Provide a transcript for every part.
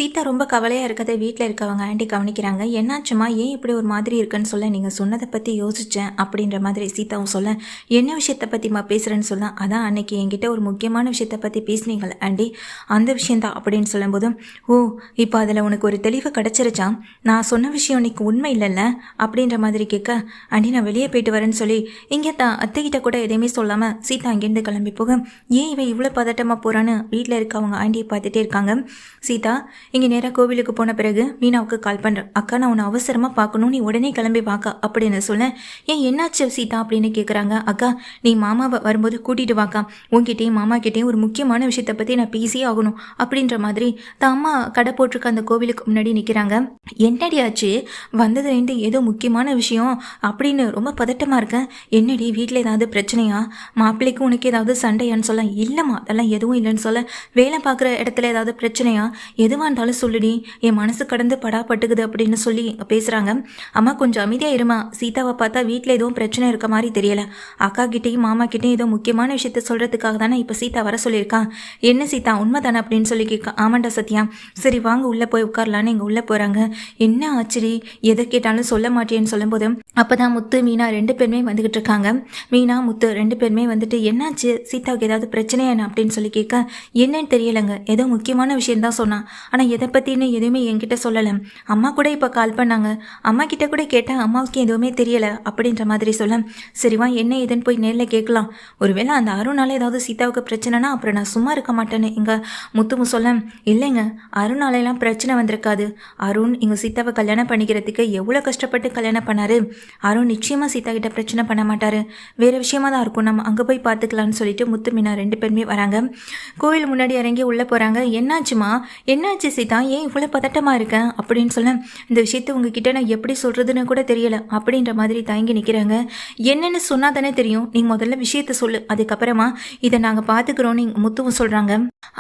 சீதா ரொம்ப கவலையாக இருக்கதை வீட்டில் இருக்கவங்க ஆண்டி கவனிக்கிறாங்க. என்னாச்சுமா, ஏன் இப்படி ஒரு மாதிரி இருக்குன்னு சொல்ல, நீங்கள் சொன்னதை பற்றி யோசித்தேன் அப்படின்ற மாதிரி சீதாவும் சொல்ல, என்ன விஷயத்தை பற்றிமா பேசுகிறேன்னு சொல்ல, அதான் அன்னைக்கு என்கிட்ட ஒரு முக்கியமான விஷயத்தை பற்றி பேசுனீங்களே ஆண்டி, அந்த விஷயந்தான் அப்படின்னு சொல்லும்போது, ஓ இப்போ அதில் உனக்கு ஒரு தெளிவு கிடச்சிருச்சா, நான் சொன்ன விஷயம் இன்னைக்கு உண்மை இல்லைல்ல அப்படின்ற மாதிரி கேட்க, ஆண்டி நான் வெளியே போயிட்டு வரேன்னு சொல்லி இங்கே அத்தைக்கிட்ட கூட எதையுமே சொல்லாமல் சீதா அங்கேருந்து கிளம்பி போக, ஏன் இவன் இவ்வளோ பதட்டமாக போகிறான்னு வீட்டில் இருக்கவங்க ஆண்டியை பார்த்துட்டே இருக்காங்க. சீதா இங்கே நேராக கோவிலுக்கு போன பிறகு மீனாவுக்கு கால் பண்ணுறேன். அக்கா நான் உன்னை அவசரமாக பார்க்கணும், நீ உடனே கிளம்பி வாக்கா அப்படின்னு சொல்ல, ஏன் என்னாச்சு சீதா அப்படின்னு கேட்குறாங்க. அக்கா நீ மாமாவை வரும்போது கூட்டிகிட்டு வாக்கா, உங்ககிட்டையும் மாமா கிட்டேயும் ஒரு முக்கியமான விஷயத்தை பற்றி நான் பேசியே ஆகணும் அப்படின்ற மாதிரி தான் அம்மா கடை போட்டிருக்க அந்த கோவிலுக்கு முன்னாடி நிற்கிறாங்க. என்னடி ஆச்சு, வந்ததுலேருந்து ஏதோ முக்கியமான விஷயம் அப்படின்னு ரொம்ப பதட்டமாக இருக்கேன். என்னடி வீட்டில் ஏதாவது பிரச்சனையா, மாப்பிள்ளைக்கு உனக்கு ஏதாவது சண்டையான்னு சொல்ல, இல்லைம்மா அதெல்லாம் எதுவும் இல்லைன்னு சொல்ல, வேலை பார்க்குற இடத்துல ஏதாவது பிரச்சனையா, எதுவாக இருந்தாலும் சொல்லுடி, என் மனசு கடந்து படாப்பட்டுக்குது அப்படின்னு சொல்லி பேசுகிறாங்க. அம்மா கொஞ்சம் அமைதியாக இருமா, சீதாவை பார்த்தா வீட்டில் எதுவும் பிரச்சனை இருக்க மாதிரி தெரியலை, அக்கா கிட்டேயும் மாமா கிட்டேயும் ஏதோ முக்கியமான விஷயத்த சொல்கிறதுக்காக தானே இப்போ சீதா வர சொல்லியிருக்கான். என்ன சீதா உண்மை தானே அப்படின்னு சொல்லி கேட்க, ஆமாண்டா சத்யா, சரி வாங்க உள்ளே போய் உட்காரலான்னு இங்கே உள்ளே போகிறாங்க. என்ன ஆச்சரி, எதை கேட்டாலும் சொல்ல மாட்டேன்னு சொல்லும்போது அப்போ தான் முத்து மீனா 2 பேருமே வந்துக்கிட்டு இருக்காங்க. மீனா முத்து 2 பேருமே வந்துட்டு, என்னாச்சு சீதாவுக்கு ஏதாவது பிரச்சனையா அப்படின்னு சொல்லி கேட்க, என்னன்னு தெரியலைங்க, ஏதோ முக்கியமான விஷயம் தான் சொன்னான், ஆனால் எதை பற்றின்னு எதுவுமே என்கிட்ட சொல்லலை. அம்மா கூட இப்போ கால் பண்ணாங்க, அம்மா கிட்ட கூட கேட்டேன், அம்மாவுக்கு எதுவுமே தெரியலை அப்படின்ற மாதிரி சொல்ல, சரிவா என்ன ஏதுன்னு போய் நேரில் கேட்கலாம், ஒருவேளை அந்த அருணால ஏதாவது சீதாவுக்கு பிரச்சனைனா அப்புறம் நான் சும்மா இருக்க மாட்டேன்னு இங்கே முத்துவும் சொல்ல, இல்லைங்க அருணாலெல்லாம் பிரச்சனை வந்திருக்காது, அருண் இங்கே சீதாவை கல்யாணம் பண்ணிக்கிறதுக்கு எவ்வளோ கஷ்டப்பட்டு கல்யாணம் பண்ணாரு, அருண் நிச்சயமாக சீதா கிட்ட பிரச்சனை பண்ண மாட்டார், வேறு விஷயமா தான் இருக்கும், நம்ம அங்கே போய் பார்த்துக்கலான்னு சொல்லிட்டு முத்து மீனா 2 பேருமே வராங்க. கோவில் முன்னாடி இறங்கி உள்ளே போகிறாங்க. என்னாச்சுமா, என்னாச்சு சீதா, ஏன் இவ்வளோ பதட்டமாக இருக்கேன் அப்படின்னு சொல்ல, இந்த விஷயத்தை உங்ககிட்ட நான் எப்படி சொல்கிறதுன்னு கூட தெரியல அப்படின்ற மாதிரி தயங்கி நிற்கிறாங்க. என்னென்னு சொன்னால் தானே தெரியும், நீ முதல்ல விஷயத்த சொல்லு, அதுக்கப்புறமா இதை நாங்கள் பார்த்துக்குறோன்னு முத்துவும் சொல்கிறாங்க.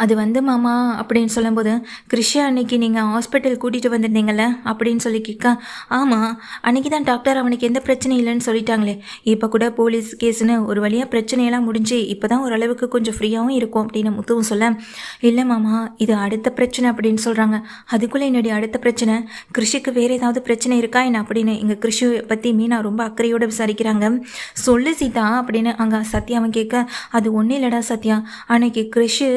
அது வந்து மாமா அப்படின்னு சொல்லும்போது, கிருஷ்ணா அன்னைக்கு நீங்கள் ஹாஸ்பிட்டல் கூட்டிகிட்டு வந்திருந்தீங்கல்ல அப்படின்னு சொல்லி கேட்க, ஆமாம் அன்றைக்கி தான் டாக்டர் அவனுக்கு எந்த பிரச்சனையும் இல்லைன்னு சொல்லிட்டாங்களே, இப்போ கூட போலீஸ் கேஸுன்னு ஒரு வழியாக பிரச்சனையெல்லாம் முடிஞ்சு இப்போ தான் ஓரளவுக்கு கொஞ்சம் ஃப்ரீயாகவும் இருக்கும் அப்படின்னு முத்துவும் சொல்ல, இல்லை மாமா இது அடுத்த பிரச்சனை அப்படின்னு சொல்கிறாங்க. அதுக்குள்ளே என்னுடைய அடுத்த பிரச்சனை, கிருஷிக்கு வேறு ஏதாவது பிரச்சனை இருக்கா என்ன அப்படின்னு இங்கே கிருஷி பற்றி மீனா ரொம்ப அக்கறையோடு விசாரிக்கிறாங்க. சொல்லு சீதா அப்படின்னு அங்கே சத்யாவை கேட்க, அது ஒன்றும் இல்லைடா சத்யா, அன்னைக்கு கிருஷி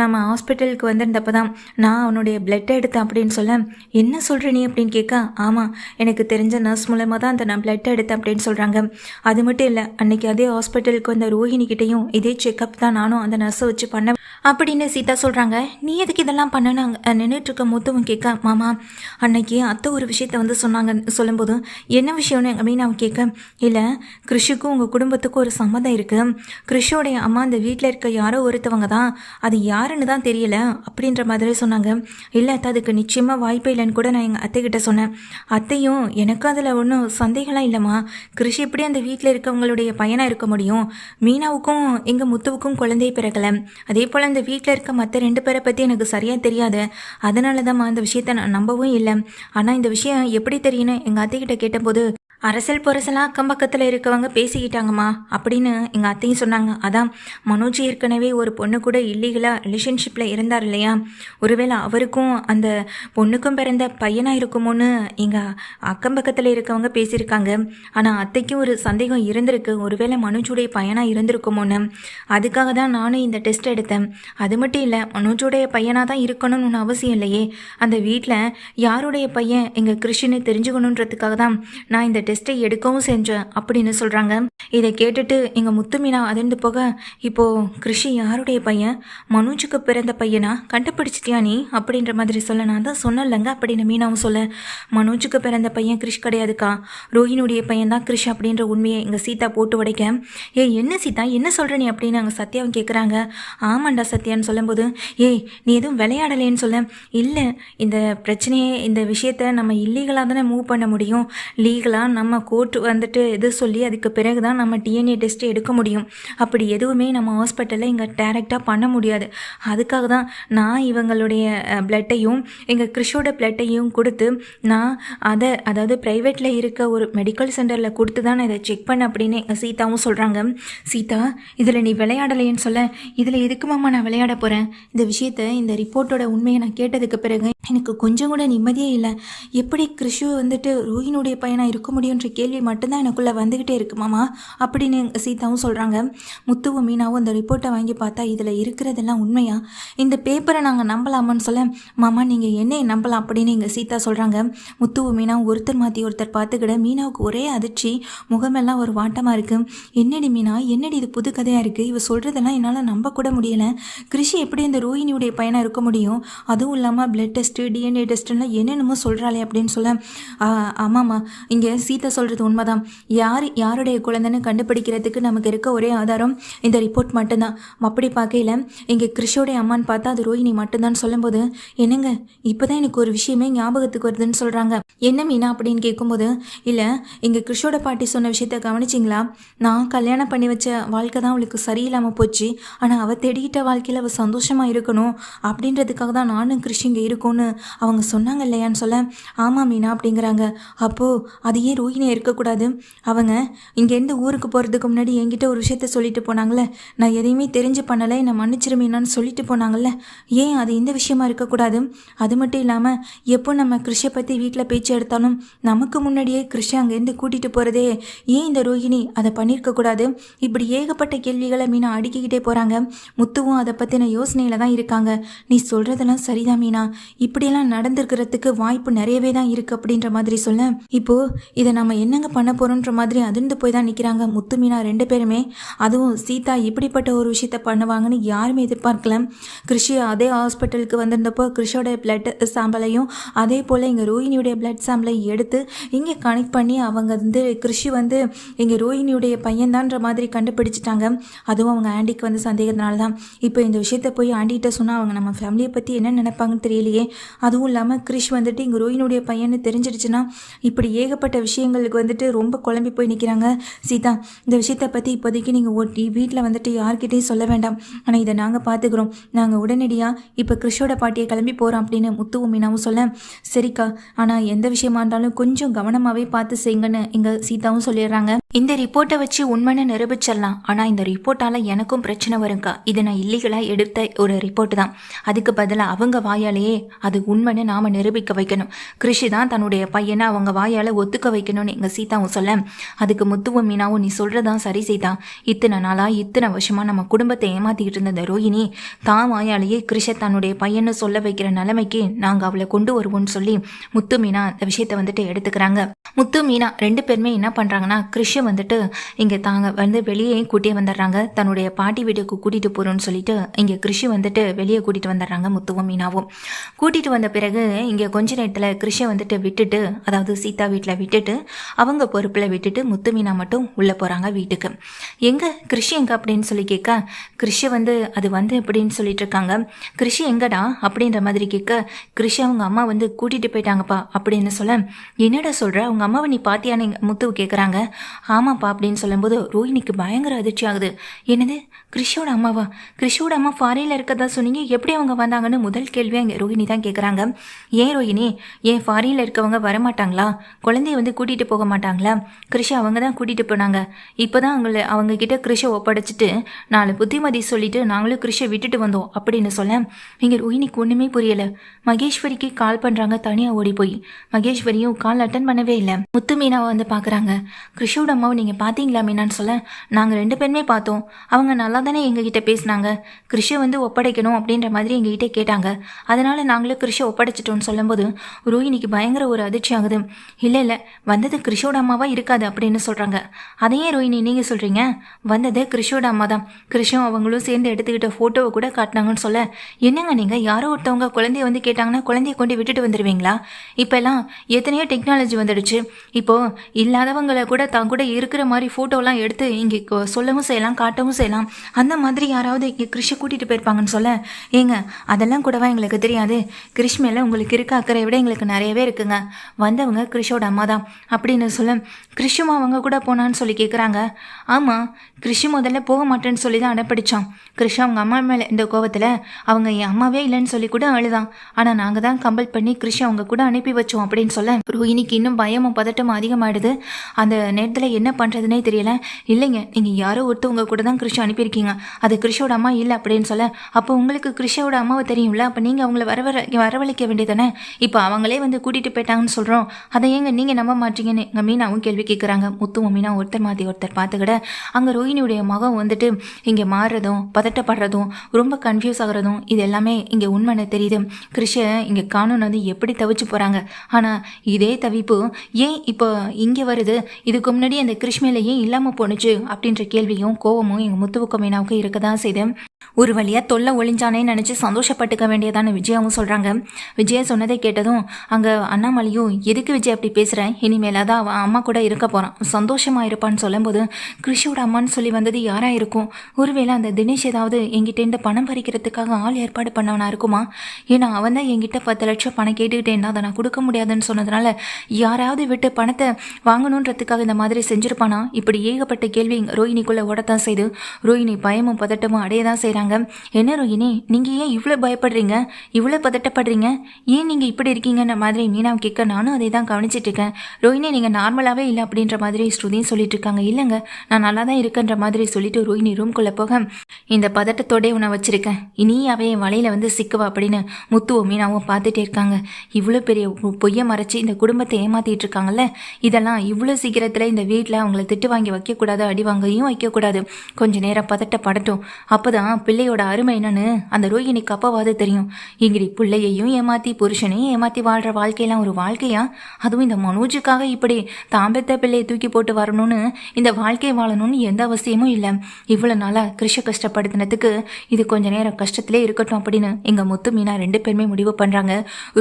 நம்ம ஹாஸ்பிட்டலுக்கு வந்திருந்தப்போ தான் நான் அவனுடைய பிளட்டை எடுத்தேன் அப்படின்னு சொல்ல, என்ன சொல்கிற நீ அப்படின்னு கேட்க, ஆமாம் எனக்கு தெரிஞ்ச நர்ஸ் மூலமாக தான் அந்த நான் பிளட்டை எடுத்தேன் அப்படின்னு சொல்கிறாங்க. அது மட்டும் இல்லை, அன்னைக்கு அதே ஹாஸ்பிட்டலுக்கு வந்த ரோஹிணி கிட்டேயும் இதே செக்கப் தான் நானும் அந்த நர்ஸை வச்சு பண்ண அப்படின்னு சீதா சொல்கிறாங்க. நீ எதுக்கு இதெல்லாம் பண்ணனு நின்றுட்டுருக்க முத்துவும் கேட்க, மாமா அன்னைக்கு அத்தை ஒரு விஷயத்த வந்து சொன்னாங்க சொல்லும்போது, என்ன விஷயம்னு அப்படின்னு அவன் கேட்க, இல்லை கிருஷிக்கும் உங்கள் குடும்பத்துக்கும் ஒரு சம்மதம் இருக்குது, கிருஷோடைய அம்மா அந்த வீட்டில் இருக்க யாரோ ஒருத்தவங்க தான், அது யாருன்னு தான் தெரியல அப்படின்ற மாதிரி சொன்னாங்க. இல்லை அத்தை அதுக்கு நிச்சயமாக வாய்ப்பே இல்லைன்னு கூட நான் எங்கள் அத்தைக்கிட்ட சொன்னேன். அத்தையும் எனக்கு அதில் ஒன்றும் சந்தேகம்லாம் இல்லைம்மா, கிருஷி எப்படி அந்த வீட்டில் இருக்கவங்களுடைய பையனாக இருக்க முடியும், மீனாவுக்கும் எங்கள் முத்துவுக்கும் குழந்தையை பிறக்கலை, அதே போல் அந்த வீட்டில் இருக்க மற்ற 2 பேரை பற்றி எனக்கு சரியாக தெரியாது, அதனால தான் அந்த விஷயத்தை நான் நம்பவும் இல்லை. ஆனால் இந்த விஷயம் எப்படி தெரியுன்னு எங்கள் அத்தைக்கிட்ட கேட்டபோது, அரசல் பொரசலாக அக்கம் பக்கத்தில் இருக்கவங்க பேசிக்கிட்டாங்கம்மா அப்படின்னு எங்கள் அத்தையும் சொன்னாங்க. அதான் மனோஜ் ஏற்கனவே ஒரு பொண்ணு கூட இல்லீகலாக ரிலேஷன்ஷிப்பில் இருந்தார் இல்லையா, ஒருவேளை அவருக்கும் அந்த பொண்ணுக்கும் பிறந்த பையனாக இருக்குமோன்னு எங்கள் அக்கம் பக்கத்தில் இருக்கவங்க பேசியிருக்காங்க. ஆனால் அத்தைக்கும் ஒரு சந்தேகம் இருந்திருக்கு, ஒருவேளை மனோஜுடைய பையனாக இருந்திருக்குமோன்னு. அதுக்காக தான் நானும் இந்த டெஸ்ட் எடுத்தேன். அது மட்டும் இல்லை, மனோஜுடைய பையனாக தான் இருக்கணும்னு ஒன்று அவசியம் இல்லையே, அந்த வீட்டில் யாருடைய பையன் எங்கள் கிருஷ்ணன்னு தெரிஞ்சுக்கணுன்றதுக்காக தான் நான் இந்த டெஸ்ட்டை எடுக்கவும் செஞ்சேன் அப்படின்னு சொல்கிறாங்க. இதை கேட்டுட்டு எங்கள் முத்து மீனா அதிர்ந்து போக, இப்போது கிருஷி யாருடைய பையன், மனோஜுக்கு பிறந்த பையனா, கண்டுபிடிச்சிட்டியா நீ அப்படின்ற மாதிரி சொல்ல, நான் தான் சொன்னலங்க அப்படின்னு மீனாவும் சொல்ல, மனோஜுக்கு பிறந்த பையன் கிருஷ் கிடையாதுக்கா, ரோஹினுடைய பையன் தான் கிருஷ் அப்படின்ற உண்மையை எங்கள் சீதா போட்டு உடைக்க, என்ன சீதா என்ன சொல்கிற நீ அப்படின்னு அங்கே சத்யாவும் கேட்குறாங்க. ஆமாண்டா சத்யான்னு சொல்லும்போது, நீ எதுவும் விளையாடலேன்னு சொல்ல, இல்லை இந்த பிரச்சனையை இந்த விஷயத்தை நம்ம இல்லீகலாக தானே மூவ் பண்ண முடியும், லீகலாக நம்ம கோர்ட் வந்துட்டு இது சொல்லி அதுக்கு பிறகு தான் நம்ம டிஎன்ஏ டெஸ்ட் எடுக்க முடியும். அப்படி எதுவுமே நம்ம ஹாஸ்பிட்டலில் இங்கே டேரெக்டாக பண்ண முடியாது. அதுக்காக தான் நான் இவங்களுடைய பிளட்டையும் எங்கள் கிறிஷோட பிளட்டையும் கொடுத்து நான் அதாவது ப்ரைவேட்டில் இருக்க ஒரு மெடிக்கல் சென்டரில் கொடுத்து தான் நான் இதை செக் பண்ண அப்படின்னு எங்கள் சீதாவும் சொல்கிறாங்க. சீதா, இதில் நீ விளையாடலைன்னு சொல்ல, இதில் எதுக்கு மாமா நான் விளையாட போகிறேன்? இந்த விஷயத்தை, இந்த ரிப்போர்ட்டோட உண்மையை நான் கேட்டதுக்கு பிறகு எனக்கு கொஞ்சம் கூட நிம்மதியே இல்லை. எப்படி கிறிஷு வந்துட்டு ரோஹினுடைய பையனாக இருக்க முடியுன்ற கேள்வி மட்டும்தான் எனக்குள்ளே வந்துக்கிட்டே இருக்கு மாமா அப்படின்னு சீதாவும் சொல்கிறாங்க. முத்துவும் மீனாவும் அந்த ரிப்போர்ட்டை வாங்கி பார்த்தா இதில் இருக்கிறதெல்லாம் உண்மையா? இந்த பேப்பரை நாங்கள் நம்பலாமான்னு சொல்ல, மாமா நீங்கள் என்னையை நம்பலாம் அப்படின்னு எங்கள் சீதா சொல்கிறாங்க. முத்துவும் மீனாவும் ஒருத்தர் மாற்றி ஒருத்தர் பார்த்துக்கிட மீனாவுக்கு ஒரே அதிர்ச்சி, முகமெல்லாம் ஒரு வாட்டமாக இருக்குது. என்னடி மீனா, என்னடி இது புது கதையாக இருக்குது? இவ சொல்கிறதெல்லாம் என்னால் நம்ப கூட முடியலை. கிறிஷு எப்படி இந்த ரோஹினியுடைய பையனாக இருக்க முடியும்? அதுவும் இல்லாமல் பிளட் டெஸ்ட்டு, டிஎன்ஏ டெஸ்ட்டுலாம் என்னென்னமோ சொல்கிறாளே அப்படின்னு சொல்ல, ஆமாம்மா, இங்கே சீதா சொல்கிறது உண்மைதான். யாருடைய குழந்தைன்னு கண்டுபிடிக்கிறதுக்கு நமக்கு இருக்க ஒரே ஆதாரம் இந்த ரிப்போர்ட் மட்டும்தான். அப்படி பார்க்கையில் இங்கே கிறிஷோடைய அம்மான்னு பார்த்தா அது ரோஹினி மட்டும்தான் சொல்லும்போது, என்னங்க இப்போ தான் எனக்கு ஒரு விஷயமே ஞாபகத்துக்கு வருதுன்னு சொல்கிறாங்க. என்ன மீனா அப்படின்னு கேட்கும்போது, இல்லை இங்கே கிறிஷோட பாட்டி சொன்ன விஷயத்த கவனிச்சிங்களா? நான் கல்யாணம் பண்ணி வச்ச வாழ்க்கை தான் அவளுக்கு சரியில்லாமல் போச்சு. ஆனால் அவள் தேடிக்கிட்ட வாழ்க்கையில் அவள் சந்தோஷமாக இருக்கணும் அப்படின்றதுக்காக தான் நானும் கிறிஷ் இங்கே இருக்கோன்னு அவங்க சொன்னாங்க இல்லையான்னு சொல்ல, ஆமாம் மீனா அப்படிங்கிறாங்க. அப்போது அது ஏன் ரோஹினி இருக்கக்கூடாது? அவங்க இங்கேருந்து ஊருக்கு போகிறதுக்கு முன்னாடி என்கிட்ட ஒரு விஷயத்த சொல்லிட்டு போனாங்களே, நான் எதையுமே தெரிஞ்சு பண்ணலை, என்னை மன்னிச்சிரு மீனான்னு சொல்லிட்டு போனாங்கல்ல, ஏன் அது இந்த விஷயமா இருக்கக்கூடாது? அது மட்டும் இல்லாமல் எப்போ நம்ம கிறிஷை பற்றி வீட்டில் பேச்சு எடுத்தாலும் நமக்கு முன்னாடியே கிறிஷை அங்கேருந்து கூட்டிகிட்டு போகிறதே ஏன் இந்த ரோஹினி அதை பண்ணியிருக்கக்கூடாது? இப்படி ஏகப்பட்ட கேள்விகளை மீனா அடுக்கிக்கிட்டே போகிறாங்க. முத்துவும் அதை பற்றின யோசனையில் தான் இருக்காங்க. நீ சொல்கிறதெல்லாம் சரிதான் மீனா, இப்படியெல்லாம் நடந்திருக்கிறதுக்கு வாய்ப்பு நிறையவே தான் இருக்குது அப்படின்ற மாதிரி சொல்ல, இப்போது இதை நம்ம என்னங்க பண்ண போகிறோன்ற மாதிரி அதிர்ந்து போய் தான் நிற்கிறாங்க முத்து மீனா ரெண்டு பேருமே. அதுவும் சீதா இப்படிப்பட்ட ஒரு விஷயத்த பண்ணுவாங்கன்னு யாருமே எதிர்பார்க்கல. கிறிஷி அதே ஹாஸ்பிட்டலுக்கு வந்திருந்தப்போ கிறிஷோட பிளட் சாம்பிளையும் அதே போல் இங்கே ரோஹினியுடைய பிளட் சாம்பிளை எடுத்து இங்கே கனெக்ட் பண்ணி அவங்க கிறிஷி இங்கே ரோஹினியுடைய பையன்தான்ற மாதிரி கண்டுபிடிச்சிட்டாங்க. அதுவும் அவங்க ஆண்டிக்கு சந்தேகத்தினால தான். இப்போ இந்த விஷயத்த போய் ஆண்டிகிட்ட சொன்னால் அவங்க நம்ம ஃபேமிலியை பற்றி என்ன நினைப்பாங்கன்னு தெரியலையே. அதுவும் இல்லாமல் கிறிஷ் இங்கே ரோஹினுடைய பையன்னு தெரிஞ்சிடுச்சுன்னா இப்படி ஏகப்பட்ட விஷயங்களுக்கு ரொம்ப குழம்பி போய் நிற்கிறாங்க. சீதா, இந்த விஷயத்தை பற்றி இப்போதைக்கு நீங்கள் வீட்டில் யார்கிட்டையும் சொல்ல வேண்டாம், ஆனால் இதை நாங்கள் பார்த்துக்குறோம். நாங்கள் உடனடியாக இப்போ கிறிஷோட பாட்டியை கிளம்பி போகிறோம் அப்படின்னு முத்துவும் மீனாவும் சொல்ல, சரிக்கா, ஆனால் எந்த விஷயமா இருந்தாலும் கொஞ்சம் கவனமாகவே பார்த்து செய்யுங்கன்னு எங்கள் சீதாவும் சொல்லிடுறாங்க. இந்த ரிப்போர்ட்டை வச்சு உண்மைன்னு நிரூபிச்சிடலாம், ஆனால் இந்த ரிப்போர்ட்டால் எனக்கும் பிரச்சனை வரும்க்கா. இது நான் இல்லீகலாக எடுத்த ஒரு ரிப்போர்ட்டு தான். அதுக்கு பதிலாக அவங்க வாயாலேயே அது உண்மைன்னு நாம் நிரூபிக்க வைக்கணும். கிறிஷி தான் தன்னுடைய பையனை அவங்க வாயால் ஒத்துக்க வைக்கணும்னு எங்கள் சீதாவும் சொல்ல, அதுக்கு முத்துவும் மீனாவும் நீ சொல்கிறதான் சரி சீதா, இத்தனை நாளாக இத்தனை வருஷமாக நம்ம குடும்பத்தை ஏமாற்றிக்கிட்டு இருந்த இந்த ரோஹினி தான் வாயாலேயே கிறிஷை தன்னுடைய பையனை சொல்ல வைக்கிற நிலைமைக்கு நாங்கள் அவளை கொண்டு வருவோம்னு சொல்லி முத்து மீனா இந்த விஷயத்தை எடுத்துக்கிறாங்க. முத்து மீனா ரெண்டு பேருமே என்ன பண்ணுறாங்கன்னா, கிறிஷை இங்கே தாங்க வெளியே கூட்டியே வந்துடுறாங்க. தன்னுடைய பாட்டி வீட்டுக்கு கூட்டிகிட்டு போகிறோன்னு சொல்லிட்டு இங்கே கிறிஷி வெளியே கூட்டிகிட்டு வந்துடுறாங்க. முத்துவும் மீனாவும் கூட்டிகிட்டு வந்த பிறகு இங்கே கொஞ்ச நேரத்தில் கிறிஷை விட்டுட்டு, அதாவது சீதா வீட்டில் விட்டுட்டு அவங்க பொறுப்பில் விட்டுட்டு முத்து மீனா மட்டும் உள்ளே போகிறாங்க வீட்டுக்கு. எங்கே கிறிஷி எங்கே அப்படின்னு சொல்லி கேட்க, கிறிஷை அது எப்படின்னு சொல்லிட்டு இருக்காங்க. கிறிஷி எங்கடா அப்படின்ற மாதிரி கேட்க, கிறிஷி அவங்க அம்மா கூட்டிகிட்டு போயிட்டாங்கப்பா அப்படின்னு சொல்ல, என்னடா சொல்கிற, அவங்க அம்மாவை நீ பாத்தியான்னு முத்துவு கேட்குறாங்க. ஆமாப்பா அப்படின்னு சொல்லும்போது ரோஹினிக்கு பயங்கர அதிர்ச்சி ஆகுது. என்னது, கிறிஷோட அம்மாவா? கிறிஷோட அம்மா ஃபாரினில் இருக்கதா சொன்னீங்க, எப்படி அவங்க வந்தாங்கன்னு முதல் கேள்வியாக இங்கே ரோஹினி தான் கேட்குறாங்க. ஏன் ரோஹினி, ஏன் ஃபாரினில் இருக்கவங்க வரமாட்டாங்களா? குழந்தைய கூட்டிகிட்டு போக மாட்டாங்களா? கிறிஷை அவங்க தான் கூட்டிகிட்டு போனாங்க. இப்போ தான் அவங்க கிட்ட கிறிஷை ஒப்படைச்சிட்டு 4 புத்திமதி சொல்லிட்டு நாங்களும் கிறிஷை விட்டுட்டு வந்தோம் அப்படின்னு சொல்ல, இங்கே ரோஹினிக்கு ஒன்றுமே புரியலை. மகேஸ்வரிக்கு கால் பண்ணுறாங்க தனியாக ஓடி போய். மகேஸ்வரியும் கால் அட்டன் பண்ணவே இல்லை. முத்து மீனாவை பார்க்குறாங்க. கிறிஷோட அம்மாவை நீங்கள் பார்த்தீங்களா மீனான்னு சொல்ல, நாங்கள் 2 பேருமே பார்த்தோம். அவங்க நல்லா தானே எங்ககிட்ட பேசினாங்க. கிறிஷை ஒப்படைக்கணும் அப்படின்ற மாதிரி எங்ககிட்ட கேட்டாங்க. அதனால் நாங்களும் கிறிஷை ஒப்படைச்சிட்டோன்னு சொல்லும்போது ரோஹினிக்கு பயங்கர ஒரு அதிர்ச்சி ஆகுது. இல்லை வந்தது கிறிஷோட அம்மாவா இருக்காது அப்படின்னு சொல்கிறாங்க. அதையே ரோஹினி நீங்கள் சொல்கிறீங்க? வந்தது கிறிஷோட அம்மா தான். கிறிஷும் அவங்களும் சேர்ந்து எடுத்துக்கிட்ட ஃபோட்டோவை கூட காட்டினாங்கன்னு சொல்ல, என்னங்க நீங்கள் யாரோ ஒருத்தவங்க குழந்தைய கேட்டாங்கன்னா குழந்தைய கொண்டு விட்டுட்டு வந்துடுவீங்களா? இப்போல்லாம் எத்தனையோ டெக்னாலஜி வந்துடுச்சு. இப்போது இல்லாதவங்களை கூட தான் கூட இருக்கிற மாதிரி ஃபோட்டோலாம் எடுத்து இங்கே சொல்லவும் செய்யலாம், காட்டவும் செய்யலாம். அந்த மாதிரி யாராவது இங்கே கிறிஷை கூட்டிகிட்டு போயிருப்பாங்கன்னு சொல்ல, ஏங்க அதெல்லாம் கூடவா எங்களுக்கு தெரியாது? கிறிஷ் மேலே உங்களுக்கு இருக்க அக்கறை விட எங்களுக்கு நிறையவே இருக்குங்க. வந்தவங்க கிறிஷோட அம்மா தான் அப்படின்னு சொல்ல, கிறிஷுமா அவங்க கூட போனான்னு சொல்லி கேட்குறாங்க. ஆமாம், கிறிஷு முதல்ல போக மாட்டேன்னு சொல்லி தான் அடப்பிடிச்சான். கிறிஷ் அவங்க அம்மா மேலே இந்த கோவத்தில் அவங்க என் அம்மாவே இல்லைன்னு சொல்லி கூட அழுதான். ஆனால் நாங்கள் தான் கம்பல் பண்ணி கிறிஷ் அவங்க கூட அனுப்பி வச்சோம் அப்படின்னு சொல்ல, ரோஹிணிக்கு இன்னும் பயமும் பதட்டமும் அதிகமாகிடுது. அந்த நேரத்தில் என்ன பண்ணுறதுனே தெரியல. இல்லைங்க, நீங்கள் யாரோ ஒருத்தவங்க கூட தான் கிறிஷ் அனுப்பியிருக்கீங்க, அது கிறிஷோட அம்மா இல்லை அப்படின்னு சொல்ல, அப்போ உங்களுக்கு கிறிஷோட அம்மாவை தெரியும்ல, அப்போ நீங்கள் அவங்கள வரவழைக்க வேண்டியதானே? இப்போ அவங்களே வந்து கூட்டிகிட்டு போயிட்டாங்கன்னு சொல்கிறோம், அதை ஏங்க நீங்கள் நம்ப மாட்டீங்கன்னு எங்கள் மீனாவும் கேள்வி கேட்குறாங்க. முத்துவும் மீனா ஒருத்தர் மாற்றி ஒருத்தர் பார்த்துக்கிட அங்கே ரோஹிணியுடைய மகம் வந்துட்டு இங்கே மாறுறதும் பதட்டப்படுறதும் ரொம்ப கன்ஃபியூஸ் ஆகுறதும் இது எல்லாமே இங்கே உண்மைன்னு தெரியுது. கிறிஷை இங்கே காணோன்னு வந்து எப்படி தவிச்சு போகிறாங்க. ஆனால் இதே தவிப்பு ஏன் இப்போ இங்கே வருது? இதுக்கு முன்னாடி அந்த கிறிஷ் மேலே ஏன் இல்லாமல் போணுச்சு அப்படின்ற கேள்வியும் கோவமும் எங்கள் முத்துவுக்கும் மீனாவுக்கும் இருக்க தான் செய்யுது. ஒரு வழியாக தொல்லை ஒளிஞ்சானே நினச்சி சந்தோஷப்பட்டுக்க வேண்டியதான விஜயாவும் சொல்கிறாங்க. விஜயா சொன்னதை கேட்டதும் அங்கே அண்ணாமலையும், எதுக்கு விஜய் அப்படி பேசுகிறேன், இனிமேல் தான் அவன் அம்மா கூட இருக்க போகிறான், சந்தோஷமாக இருப்பான்னு சொல்லும்போது, கிறிஷோட அம்மான்னு சொல்லி வந்தது யாராக இருக்கும்? ஒருவேளை அந்த தினேஷ் ஏதாவது எங்கிட்டேருந்து பணம் பறிக்கிறதுக்காக ஆள் ஏற்பாடு பண்ணவனா இருக்குமா? ஏன்னா அவன் தான் என்கிட்ட 10 லட்சம் பணம் கேட்டுக்கிட்டேன்னா அதை நான் கொடுக்க முடியாதுன்னு சொன்னதுனால யாராவது விட்டு பணத்தை வாங்கணுன்றதுக்காக இந்த மாதிரி செஞ்சுருப்பானா? இப்படி ஏகப்பட்ட கேள்வி ரோஹிணிக்குள்ளே ஓடத்தான் செய்து ரோஹிணி பயமும் பதட்டமும் அடைய தான் செய்கிறாங்க. என்ன ரோஹிணி, நீங்கள் ஏன் இவ்வளோ பயப்படுறீங்க, இவ்வளோ பதட்டப்படுறீங்க, ஏன் நீங்கள் இப்படி இருக்கீங்கன்ற மாதிரி மீனாவை கேட்க நானும் அதை தான் கவனிச்சிட்டு இருக்கேன். ரோஹிணி நீங்கள் நார்மலாகவே இல்லை அப்படின்ற மாதிரி ஸ்ருதியும் சொல்லிட்டு இருக்காங்க. இல்லைங்க, நான் நல்லா தான் இருக்கேன்ற மாதிரி சொல்லிட்டு ரோஹிணி ரூம்குள்ளே போக, இந்த பதட்டத்தோடே உன்னை வச்சிருக்கேன், இனி அவை என் வலையில் வந்து சிக்குவா அப்படின்னு முத்துவும் மீனாவும் பார்த்துட்டே இருக்காங்க. இவ்வளோ பெரிய பொய்யை மறைச்சி இந்த குடும்பத்தை ஏமாத்திட்டு இருக்காங்கல்ல, இதெல்லாம் இவ்வளோ சீக்கிரத்தில் இந்த வீட்டில் அவங்கள திட்டு வாங்கி வைக்கக்கூடாது, அடி வாங்கியும் வைக்கக்கூடாது. கொஞ்சம் நேரம் பதட்டப்படட்டும், அப்போ தான் பிள்ளையோட அருமை என்னன்னு அந்த ரோஹிணிக்கு அப்பவாது தெரியும். இங்கிடி பிள்ளையையும் ஏமாற்றி புருஷனையும் ஏமாற்றி வாழ்கிற வாழ்க்கையெல்லாம் ஒரு வாழ்க்கையா? அதுவும் இந்த மனோஜுக்காக இப்படி தாம்பெத்த பிள்ளையை தூக்கி போட்டு வரணும்னு, இந்த வாழ்க்கையை வாழணும்னு எந்த அவசியமும் இல்லை. இவ்வளோ நாளாக கிறிஷை கஷ்டப்படுத்தினதுக்கு இது கொஞ்ச நேரம் கஷ்டத்திலே இருக்கட்டும் அப்படின்னு எங்கள் முத்து மீனா 2 பேருமே முடிவு பண்ணுறாங்க.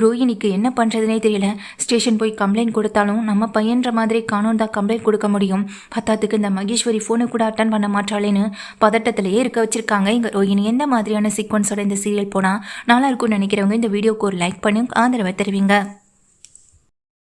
ரோஹிணிக்கு என்ன பண்ணுறதுனே தெரியல. ஸ்டேஷன் போய் கம்ப்ளைண்ட் கொடுத்தாலும் நம்ம பையன்ற மாதிரி காணோம் தான் கம்ப்ளைண்ட் கொடுக்க முடியும். பத்தாத்துக்கு இந்த மகேஸ்வரி ஃபோனை கூட அட்டன் பண்ண மாட்டாளேன்னு பதட்டத்திலேயே இருக்க வச்சிருக்காங்க இங்கே ரோஹிணி. எந்த மாதிரியான சீக்வன்ஸோட இந்த சீரியல் போனால் நல்லா இருக்கும்னு நினைக்கிறவங்க இந்த வீடியோக்கு ஒரு லைக் பண்ணி ஆதரவை தெரிவிங்க.